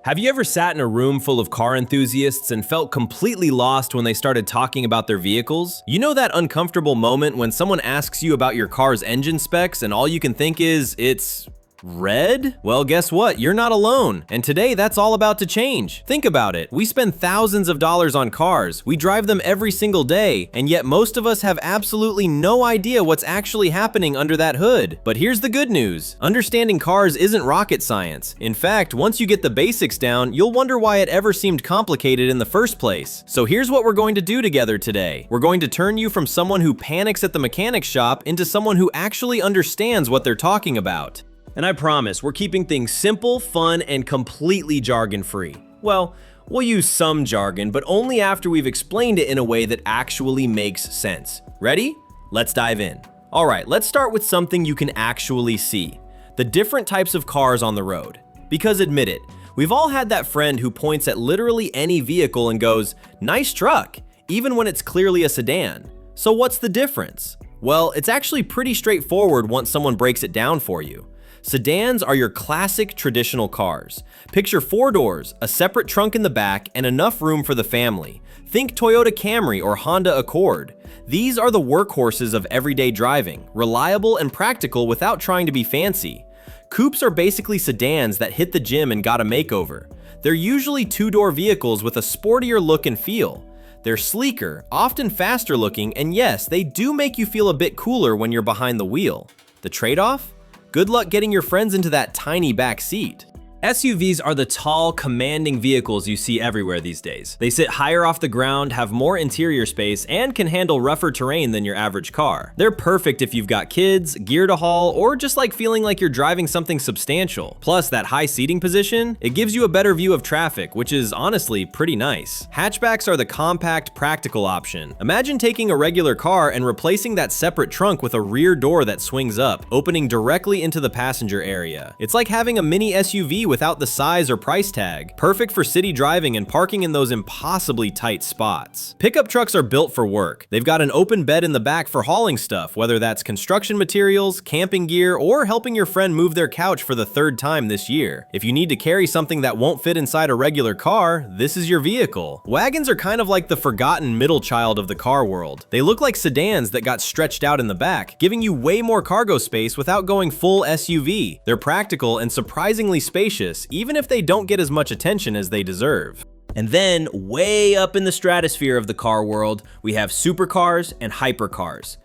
Have you ever sat in a room full of car enthusiasts and felt completely lost when they started talking about their vehicles? You know that uncomfortable moment when someone asks you about your car's engine specs and all you can think is, it's red? Well, guess what? You're not alone. And today, that's all about to change. Think about it. We spend thousands of dollars on cars. We drive them every single day, and yet most of us have absolutely no idea what's actually happening under that hood. But here's the good news. Understanding cars isn't rocket science. In fact, once you get the basics down, you'll wonder why it ever seemed complicated in the first place. So here's what we're going to do together today. We're going to turn you from someone who panics at the mechanic shop into someone who actually understands what they're talking about. And I promise, we're keeping things simple, fun, and completely jargon-free. Well, we'll use some jargon, but only after we've explained it in a way that actually makes sense. Ready? Let's dive in. All right, let's start with something you can actually see. The different types of cars on the road. Because admit it, we've all had that friend who points at literally any vehicle and goes, "Nice truck," even when it's clearly a sedan. So what's the difference? Well, it's actually pretty straightforward once someone breaks it down for you. Sedans are your classic traditional cars. Picture 4 doors, a separate trunk in the back, and enough room for the family. Think Toyota Camry or Honda Accord. These are the workhorses of everyday driving, reliable and practical without trying to be fancy. Coupes are basically sedans that hit the gym and got a makeover. They're usually 2-door vehicles with a sportier look and feel. They're sleeker, often faster looking, and yes, they do make you feel a bit cooler when you're behind the wheel. The trade-off? Good luck getting your friends into that tiny back seat. SUVs are the tall, commanding vehicles you see everywhere these days. They sit higher off the ground, have more interior space, and can handle rougher terrain than your average car. They're perfect if you've got kids, gear to haul, or just like feeling like you're driving something substantial. Plus, that high seating position, it gives you a better view of traffic, which is honestly pretty nice. Hatchbacks are the compact, practical option. Imagine taking a regular car and replacing that separate trunk with a rear door that swings up, opening directly into the passenger area. It's like having a mini SUV without the size or price tag. Perfect for city driving and parking in those impossibly tight spots. Pickup trucks are built for work. They've got an open bed in the back for hauling stuff, whether that's construction materials, camping gear, or helping your friend move their couch for the 3rd time this year. If you need to carry something that won't fit inside a regular car, this is your vehicle. Wagons are kind of like the forgotten middle child of the car world. They look like sedans that got stretched out in the back, giving you way more cargo space without going full SUV. They're practical and surprisingly spacious, even if they don't get as much attention as they deserve. And then, way up in the stratosphere of the car world, we have supercars and hypercars.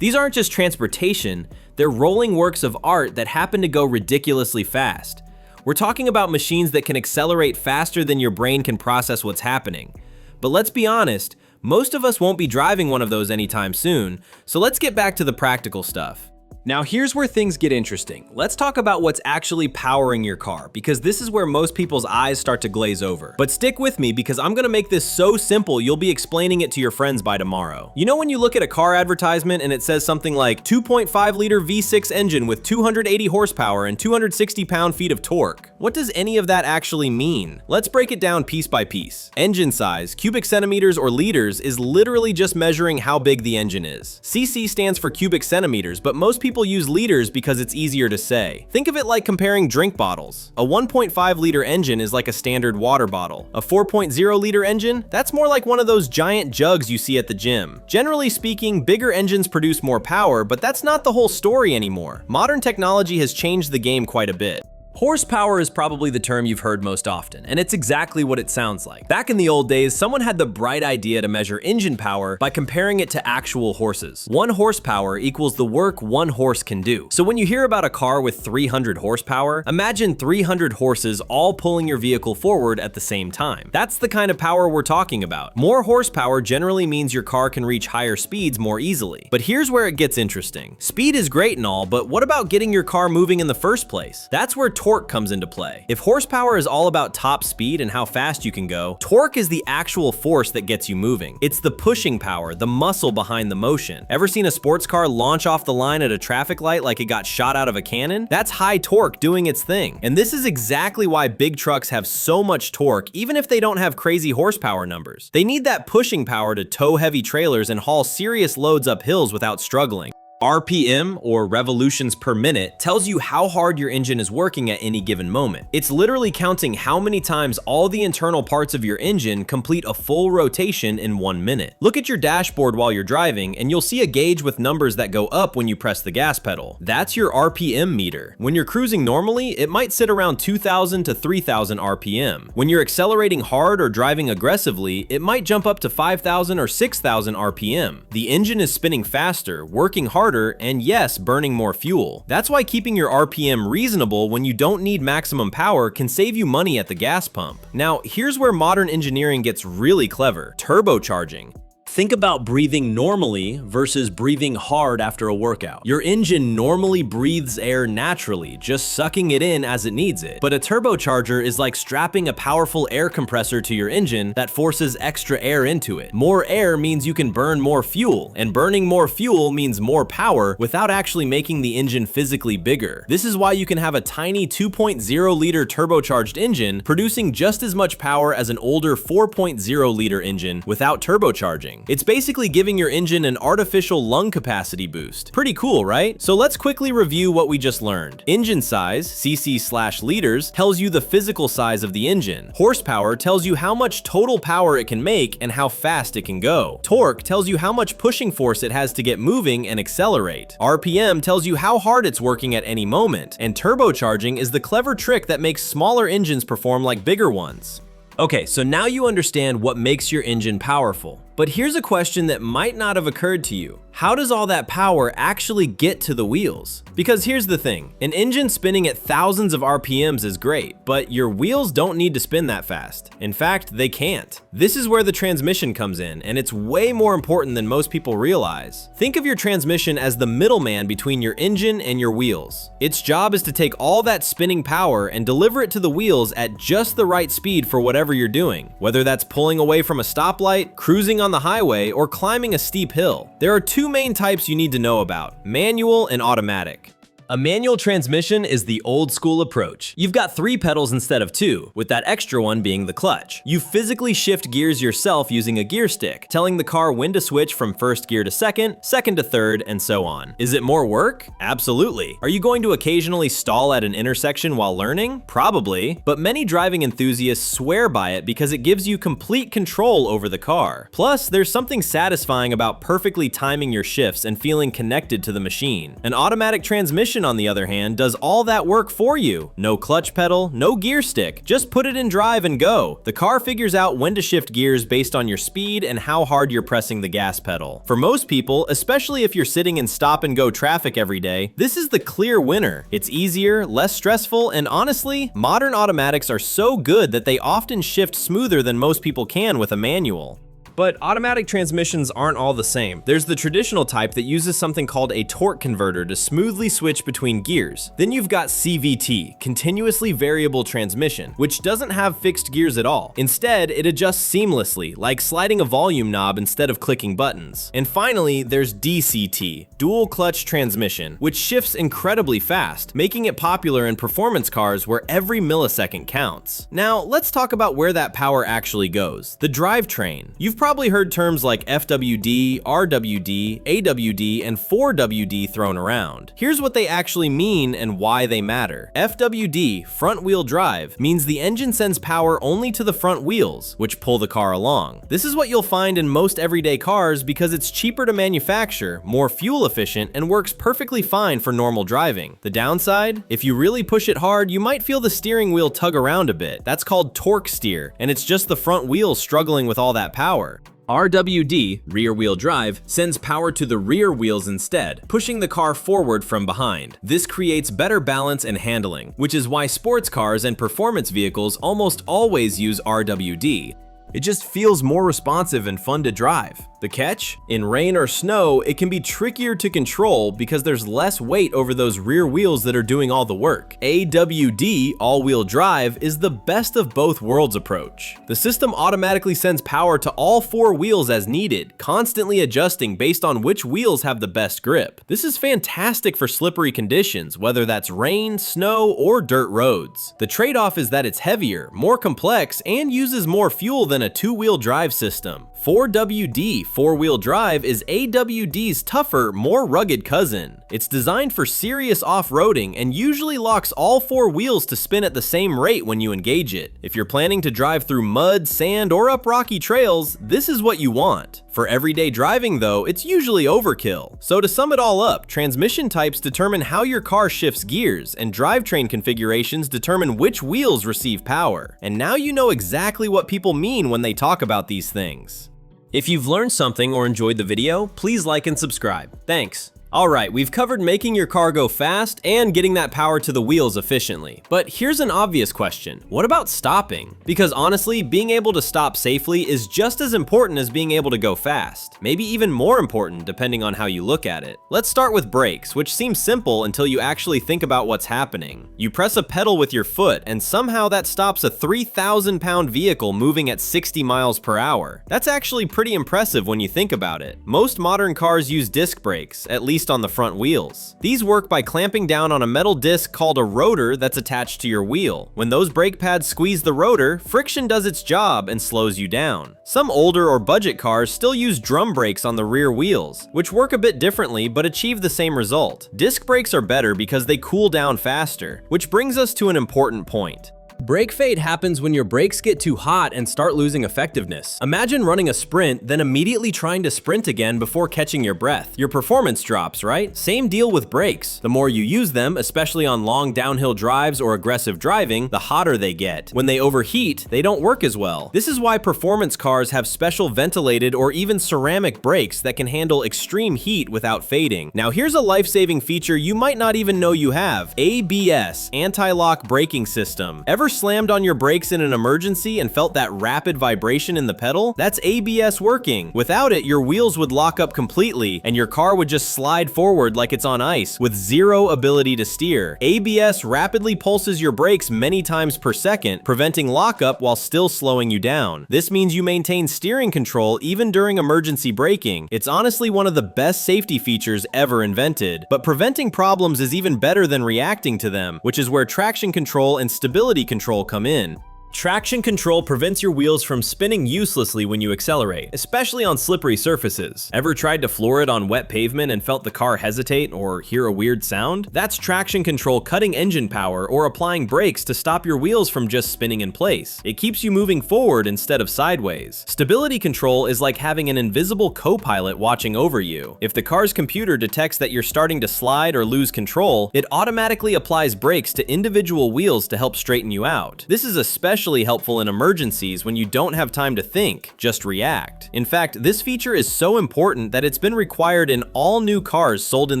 These aren't just transportation, they're rolling works of art that happen to go ridiculously fast. We're talking about machines that can accelerate faster than your brain can process what's happening. But let's be honest, most of us won't be driving one of those anytime soon, so let's get back to the practical stuff. Now here's where things get interesting. Let's talk about what's actually powering your car, because this is where most people's eyes start to glaze over. But stick with me because I'm gonna make this so simple you'll be explaining it to your friends by tomorrow. You know when you look at a car advertisement and it says something like 2.5 liter V6 engine with 280 horsepower and 260 pound-feet of torque? What does any of that actually mean? Let's break it down piece by piece. Engine size, cubic centimeters or liters, is literally just measuring how big the engine is. CC stands for cubic centimeters, but most people use liters because it's easier to say. Think of it like comparing drink bottles. A 1.5 liter engine is like a standard water bottle. A 4.0 liter engine? That's more like one of those giant jugs you see at the gym. Generally speaking, bigger engines produce more power, but that's not the whole story anymore. Modern technology has changed the game quite a bit. Horsepower is probably the term you've heard most often, and it's exactly what it sounds like. Back in the old days, someone had the bright idea to measure engine power by comparing it to actual horses. 1 horsepower equals the work 1 horse can do. So when you hear about a car with 300 horsepower, imagine 300 horses all pulling your vehicle forward at the same time. That's the kind of power we're talking about. More horsepower generally means your car can reach higher speeds more easily. But here's where it gets interesting. Speed is great and all, but what about getting your car moving in the first place? That's where torque comes into play. If horsepower is all about top speed and how fast you can go, torque is the actual force that gets you moving. It's the pushing power, the muscle behind the motion. Ever seen a sports car launch off the line at a traffic light like it got shot out of a cannon? That's high torque doing its thing. And this is exactly why big trucks have so much torque, even if they don't have crazy horsepower numbers. They need that pushing power to tow heavy trailers and haul serious loads up hills without struggling. RPM, or revolutions per minute, tells you how hard your engine is working at any given moment. It's literally counting how many times all the internal parts of your engine complete a full rotation in 1 minute. Look at your dashboard while you're driving, and you'll see a gauge with numbers that go up when you press the gas pedal. That's your RPM meter. When you're cruising normally, it might sit around 2,000 to 3,000 RPM. When you're accelerating hard or driving aggressively, it might jump up to 5,000 or 6,000 RPM. The engine is spinning faster, working harder, and yes, burning more fuel. That's why keeping your RPM reasonable when you don't need maximum power can save you money at the gas pump. Now, here's where modern engineering gets really clever: turbocharging. Think about breathing normally versus breathing hard after a workout. Your engine normally breathes air naturally, just sucking it in as it needs it. But a turbocharger is like strapping a powerful air compressor to your engine that forces extra air into it. More air means you can burn more fuel, and burning more fuel means more power without actually making the engine physically bigger. This is why you can have a tiny 2.0 liter turbocharged engine producing just as much power as an older 4.0 liter engine without turbocharging. It's basically giving your engine an artificial lung capacity boost. Pretty cool, right? So let's quickly review what we just learned. Engine size, cc/liters, tells you the physical size of the engine. Horsepower tells you how much total power it can make and how fast it can go. Torque tells you how much pushing force it has to get moving and accelerate. RPM tells you how hard it's working at any moment. And turbocharging is the clever trick that makes smaller engines perform like bigger ones. Okay, so now you understand what makes your engine powerful. But here's a question that might not have occurred to you. How does all that power actually get to the wheels? Because here's the thing, an engine spinning at thousands of RPMs is great, but your wheels don't need to spin that fast. In fact, they can't. This is where the transmission comes in, and it's way more important than most people realize. Think of your transmission as the middleman between your engine and your wheels. Its job is to take all that spinning power and deliver it to the wheels at just the right speed for whatever you're doing, whether that's pulling away from a stoplight, cruising on the highway, or climbing a steep hill. There are two main types you need to know about: manual and automatic. A manual transmission is the old school approach. You've got 3 pedals instead of 2, with that extra one being the clutch. You physically shift gears yourself using a gear stick, telling the car when to switch from first gear to second, second to third, and so on. Is it more work? Absolutely. Are you going to occasionally stall at an intersection while learning? Probably, but many driving enthusiasts swear by it because it gives you complete control over the car. Plus, there's something satisfying about perfectly timing your shifts and feeling connected to the machine. An automatic transmission, on the other hand, does all that work for you. No clutch pedal, no gear stick, just put it in drive and go. The car figures out when to shift gears based on your speed and how hard you're pressing the gas pedal. For most people, especially if you're sitting in stop and go traffic every day, this is the clear winner. It's easier, less stressful, and honestly, modern automatics are so good that they often shift smoother than most people can with a manual. But automatic transmissions aren't all the same. There's the traditional type that uses something called a torque converter to smoothly switch between gears. Then you've got CVT, continuously variable transmission, which doesn't have fixed gears at all. Instead, it adjusts seamlessly, like sliding a volume knob instead of clicking buttons. And finally, there's DCT, dual clutch transmission, which shifts incredibly fast, making it popular in performance cars where every millisecond counts. Now, let's talk about where that power actually goes: the drivetrain. You've probably heard terms like FWD, RWD, AWD, and 4WD thrown around. Here's what they actually mean and why they matter. FWD, front wheel drive, means the engine sends power only to the front wheels, which pull the car along. This is what you'll find in most everyday cars because it's cheaper to manufacture, more fuel efficient, and works perfectly fine for normal driving. The downside? If you really push it hard, you might feel the steering wheel tug around a bit. That's called torque steer, and it's just the front wheels struggling with all that power. RWD, rear-wheel drive, sends power to the rear wheels instead, pushing the car forward from behind. This creates better balance and handling, which is why sports cars and performance vehicles almost always use RWD. It just feels more responsive and fun to drive. The catch? In rain or snow, it can be trickier to control because there's less weight over those rear wheels that are doing all the work. AWD, all-wheel drive, is the best of both worlds approach. The system automatically sends power to all 4 wheels as needed, constantly adjusting based on which wheels have the best grip. This is fantastic for slippery conditions, whether that's rain, snow, or dirt roads. The trade-off is that it's heavier, more complex, and uses more fuel than a 2-wheel drive system. 4WD, four-wheel drive is AWD's tougher, more rugged cousin. It's designed for serious off-roading and usually locks all four wheels to spin at the same rate when you engage it. If you're planning to drive through mud, sand, or up rocky trails, this is what you want. For everyday driving though, it's usually overkill. So to sum it all up, transmission types determine how your car shifts gears, and drivetrain configurations determine which wheels receive power. And now you know exactly what people mean when they talk about these things. If you've learned something or enjoyed the video, please like and subscribe. Thanks. Alright, we've covered making your car go fast and getting that power to the wheels efficiently. But here's an obvious question. What about stopping? Because honestly, being able to stop safely is just as important as being able to go fast. Maybe even more important depending on how you look at it. Let's start with brakes, which seems simple until you actually think about what's happening. You press a pedal with your foot and somehow that stops a 3,000-pound vehicle moving at 60 miles per hour. That's actually pretty impressive when you think about it. Most modern cars use disc brakes, at least on the front wheels. These work by clamping down on a metal disc called a rotor that's attached to your wheel. When those brake pads squeeze the rotor, friction does its job and slows you down. Some older or budget cars still use drum brakes on the rear wheels, which work a bit differently but achieve the same result. Disc brakes are better because they cool down faster, which brings us to an important point. Brake fade happens when your brakes get too hot and start losing effectiveness. Imagine running a sprint, then immediately trying to sprint again before catching your breath. Your performance drops, right? Same deal with brakes. The more you use them, especially on long downhill drives or aggressive driving, the hotter they get. When they overheat, they don't work as well. This is why performance cars have special ventilated or even ceramic brakes that can handle extreme heat without fading. Now here's a life-saving feature you might not even know you have. ABS, anti-lock braking system. Ever slammed on your brakes in an emergency and felt that rapid vibration in the pedal? That's ABS working. Without it, your wheels would lock up completely and your car would just slide forward like it's on ice with zero ability to steer. ABS rapidly pulses your brakes many times per second, preventing lockup while still slowing you down. This means you maintain steering control even during emergency braking. It's honestly one of the best safety features ever invented. But preventing problems is even better than reacting to them, which is where traction control and stability control come in. Traction control prevents your wheels from spinning uselessly when you accelerate, especially on slippery surfaces. Ever tried to floor it on wet pavement and felt the car hesitate or hear a weird sound? That's traction control cutting engine power or applying brakes to stop your wheels from just spinning in place. It keeps you moving forward instead of sideways. Stability control is like having an invisible co-pilot watching over you. If the car's computer detects that you're starting to slide or lose control, it automatically applies brakes to individual wheels to help straighten you out. This is especially helpful in emergencies when you don't have time to think, just react. In fact, this feature is so important that it's been required in all new cars sold in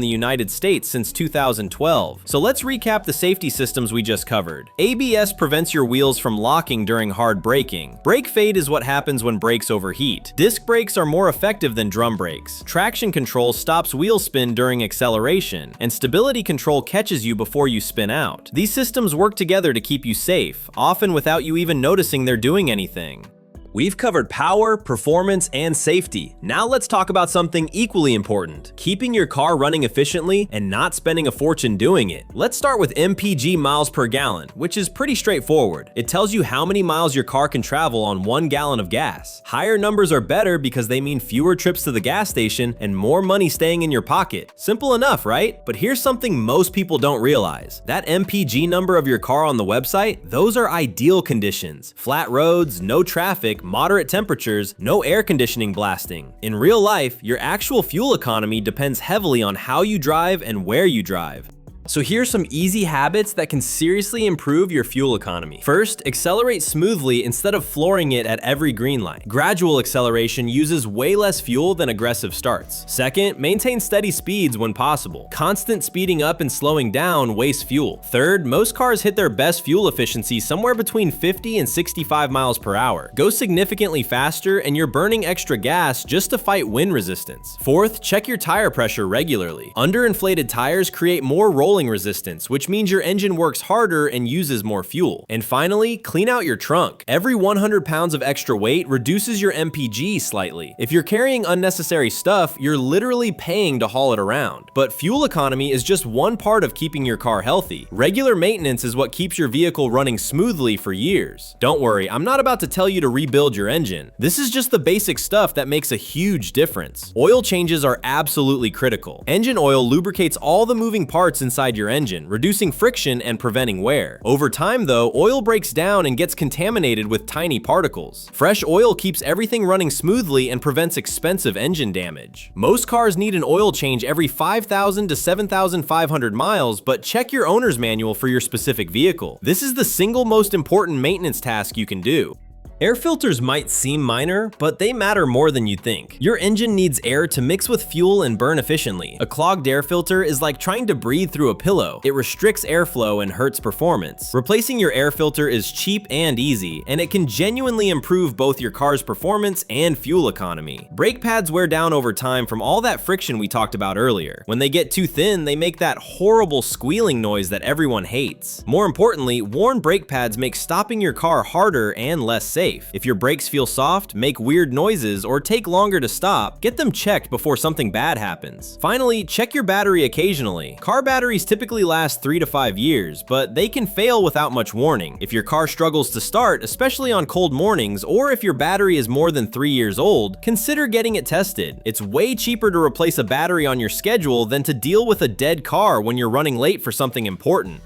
the United States since 2012. So let's recap the safety systems we just covered. ABS prevents your wheels from locking during hard braking. Brake fade is what happens when brakes overheat. Disc brakes are more effective than drum brakes. Traction control stops wheel spin during acceleration, and stability control catches you before you spin out. These systems work together to keep you safe, often without you even noticing they're doing anything. We've covered power, performance, and safety. Now let's talk about something equally important: keeping your car running efficiently and not spending a fortune doing it. Let's start with MPG miles per gallon, which is pretty straightforward. It tells you how many miles your car can travel on 1 gallon of gas. Higher numbers are better because they mean fewer trips to the gas station and more money staying in your pocket. Simple enough, right? But here's something most people don't realize. That MPG number of your car on the website, those are ideal conditions. Flat roads, no traffic, moderate temperatures, no air conditioning blasting. In real life, your actual fuel economy depends heavily on how you drive and where you drive. So here's some easy habits that can seriously improve your fuel economy. First, accelerate smoothly instead of flooring it at every green light. Gradual acceleration uses way less fuel than aggressive starts. Second, maintain steady speeds when possible. Constant speeding up and slowing down wastes fuel. Third, most cars hit their best fuel efficiency somewhere between 50 and 65 miles per hour. Go significantly faster and you're burning extra gas just to fight wind resistance. Fourth, check your tire pressure regularly. Underinflated tires create more roll rolling resistance, which means your engine works harder and uses more fuel. And finally, clean out your trunk. Every 100 pounds of extra weight reduces your MPG slightly. If you're carrying unnecessary stuff, you're literally paying to haul it around. But fuel economy is just one part of keeping your car healthy. Regular maintenance is what keeps your vehicle running smoothly for years. Don't worry, I'm not about to tell you to rebuild your engine. This is just the basic stuff that makes a huge difference. Oil changes are absolutely critical. Engine oil lubricates all the moving parts inside your engine, reducing friction and preventing wear. Over time though, oil breaks down and gets contaminated with tiny particles. Fresh oil keeps everything running smoothly and prevents expensive engine damage. Most cars need an oil change every 5,000 to 7,500 miles, but check your owner's manual for your specific vehicle. This is the single most important maintenance task you can do. Air filters might seem minor, but they matter more than you think. Your engine needs air to mix with fuel and burn efficiently. A clogged air filter is like trying to breathe through a pillow. It restricts airflow and hurts performance. Replacing your air filter is cheap and easy, and it can genuinely improve both your car's performance and fuel economy. Brake pads wear down over time from all that friction we talked about earlier. When they get too thin, they make that horrible squealing noise that everyone hates. More importantly, worn brake pads make stopping your car harder and less safe. If your brakes feel soft, make weird noises, or take longer to stop, get them checked before something bad happens. Finally, check your battery occasionally. Car batteries typically last 3 to 5 years, but they can fail without much warning. If your car struggles to start, especially on cold mornings, or if your battery is more than 3 years old, consider getting it tested. It's way cheaper to replace a battery on your schedule than to deal with a dead car when you're running late for something important.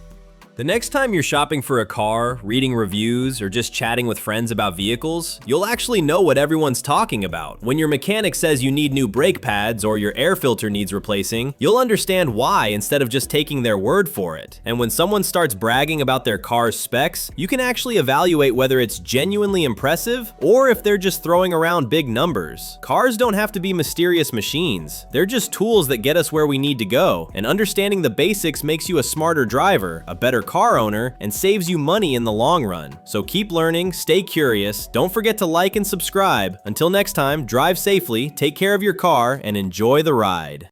The next time you're shopping for a car, reading reviews, or just chatting with friends about vehicles, you'll actually know what everyone's talking about. When your mechanic says you need new brake pads or your air filter needs replacing, you'll understand why instead of just taking their word for it. And when someone starts bragging about their car's specs, you can actually evaluate whether it's genuinely impressive or if they're just throwing around big numbers. Cars don't have to be mysterious machines. They're just tools that get us where we need to go, and understanding the basics makes you a smarter driver, a better car owner, and saves you money in the long run. So keep learning, stay curious, don't forget to like and subscribe. Until next time, drive safely, take care of your car, and enjoy the ride.